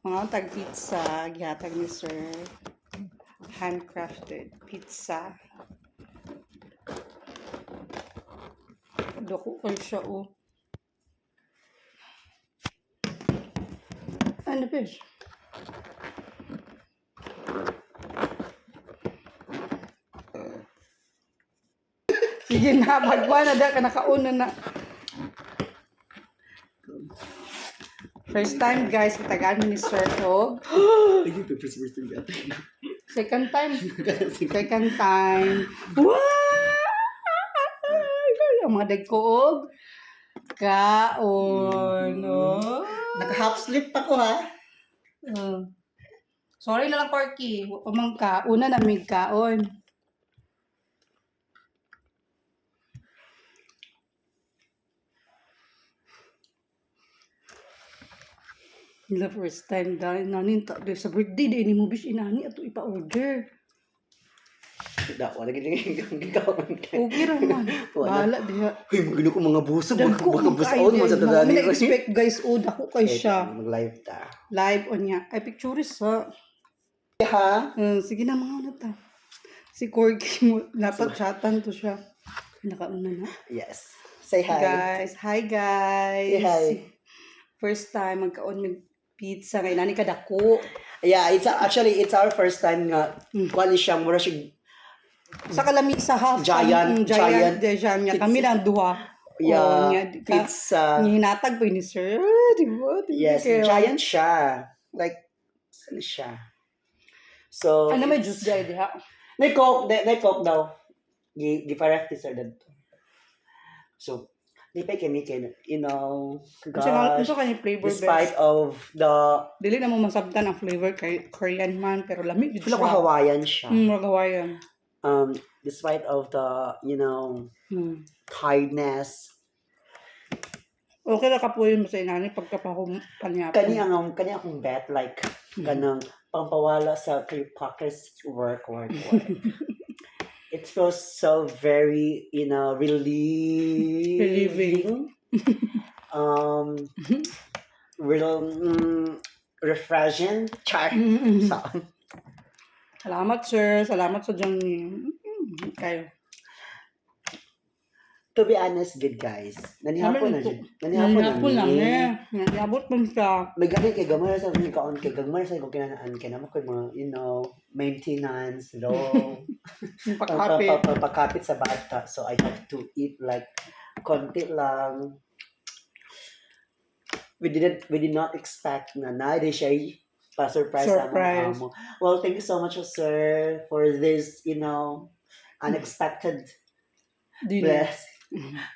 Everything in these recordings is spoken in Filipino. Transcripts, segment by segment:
Mga tag-pizza, gihatag ni Sir. Handcrafted pizza. Dako kayo siya, oh. Ano, fish? Sige na, bagwa na da ka nakauna na. First time guys, kitagaan ni Sir Og. Second time. Second time. Wow! Ang mga dagkoog. Kaon. Oh. Naka-half sleep ako ha. Sorry na lang, Corky. Umang ka. Una na may kaon. The first time dahil nanin sa birthday din ni mo bis inani ato ipa-order. Wala gini gagawin ka. Okay raman. Bahala diha. Uy, magano ko mga buso. Dagko Mga busaon mo sa tadani. May expect guys, dako kay siya. Mag-live ta. Live on niya. Ay pictures ha. Ha? Sige na mga na ta. Si Corky mo dapat chatan to siya. Nakauna na. Yes. Say hi. Guys, hi guys. Say hi. First time magkaon mig pizza kay nani kadako. Yeah, it's our first time nga kuan siya mura siya Sa kalami sa half giant niya kami lang duha. Yeah, pizza. Hinatag pa ni Sir. Di ba? Yes, giant siya. Like ano siya. So ano may juice dai diha? They coke daw. Di paref ti sir dad. So di pa kami gosh, Kasi kanya flavor despite of the dili na mo masabtan ang flavor kay Korean man pero lamig jud feel ko Hawaiian siya. Hawaiian. Despite of the tiredness. Okay ra kapuyon mo sa inani pagkapahumpan Kani akong bet like kanang pampawala sa kayo Packers work. It feels so very, relieving. Refreshing. Char. Salamat sir, salamat sa Johnny. Kayo. To be honest, good guys. Nanihapon na. Nanihapon lang eh. Nanihapon pa siya. May gani kay gamay sa mga kaon kay gamay sa kung kinanaan kay naman ko mga maintenance, pagkapit sa bata. So I have to eat like konti lang. We did not expect na siya pa-surprise sa mga amo. Well, thank you so much, sir, for this, unexpected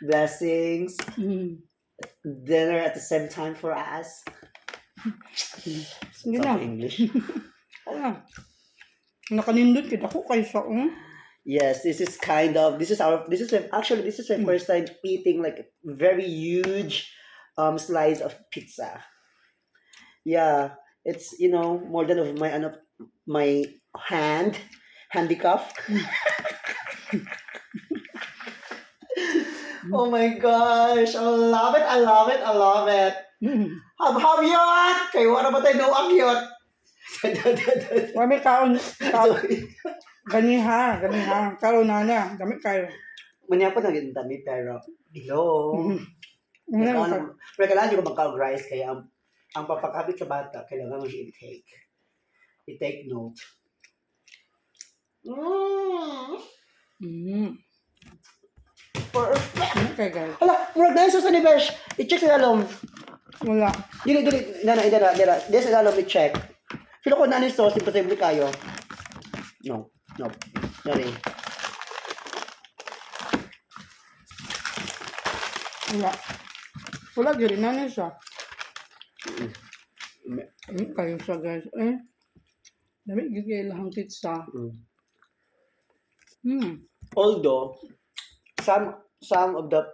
blessings. Dinner at the same time for us. English. Nakanindot kita ko kay siya. Yes, this is my first time eating like a very huge slice of pizza. Yeah, it's more than of my handicap. Oh my gosh, I love it. Habyot! Kayo wala ba tayo akyot? Wami kaon. Ganiha. Karon na. Gamit kayo. Manya po na gintami pero hello. Pero kailangan ko magka-rice kaya ang papakabit sa bata kailangan mo siya i-take note. Perfect. Okay guys. Hala, murag na sa Universe. I-check sa lalom. Wala. Dili. Dira. Dili sa lalom i-check. Filo ko na ni sauce, imposible kayo. No. Sorry. Wala giri na niya siya. Kayo siya guys. Dami gigay lahang pizza. Although some of the